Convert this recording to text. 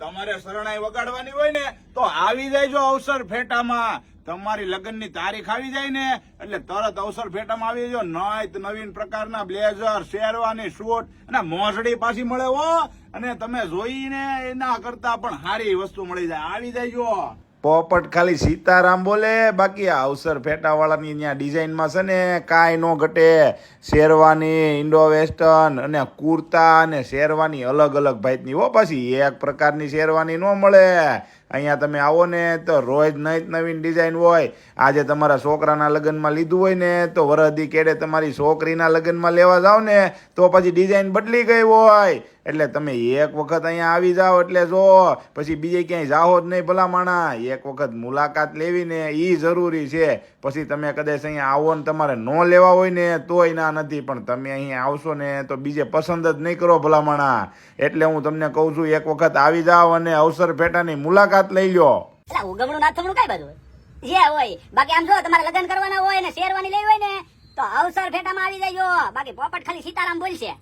તમારે શરણાઈ વગાડવાની હોય ને તો આવી જાય જો અવસર ફેટામાં. તમારી લગ્નની તારીખ આવી જાય ને એટલે તરત અવસર ફેટામાં આવી જો. નવીન પ્રકારના બ્લેઝર, શેરવાની, સૂટ અને મોજડી પાછી મળે હો. અને તમે જોઈને એના કરતા પણ સારી વસ્તુ મળી જાય. આવી જાય જો. પોપટ ખાલી સીતારામ બોલે, બાકી આ અવસર ફેટા વાળાની ત્યાં ડિઝાઇનમાં છે ને કાંઈ નો ઘટે. શેરવાની, ઇન્ડો વેસ્ટર્ન અને કુર્તા અને શેરવાની અલગ અલગ ભાઈની હો. પાછી એક પ્રકારની શેરવાની ન મળે. અહીંયા તમે આવો ને તો રોજ નવીન ડિઝાઇન હોય. આજે તમારા છોકરાના લગ્નમાં લીધું હોય ને તો વરદી કેડે તમારી છોકરીના લગ્નમાં લેવા જાવ ને તો પછી ડિઝાઇન બદલી ગઈ હોય. એટલે તમે એક વખત અહીંયા આવી જાઓ એટલે જો પછી બીજે ક્યાંય જાઓ જ નહીં ભલા માણા. એક વખત મુલાકાત લેવી ને એ જરૂરી છે. પછી તમે કદાચ અહીંયા આવો ને તમારે ન લેવા હોય ને તોય ના નથી, પણ તમે અહીંયા આવશો ને તો બીજે પસંદ જ નહીં કરો ભલા માણા. એટલે હું તમને કહું છું એક વખત આવી જાઓ અને અવસર ફેટાની મુલાકાત લઈ લો. ઉગમણું નાથમણું કઈ બાજુ જે હોય. બાકી આમ જો તમારે લગ્ન કરવાના હોય ને શેરવાની લેવી હોય ને તો અવસર ફેટામાં આવી જાય. બાકી પોપટ ખાલી સીતારામ બોલશે.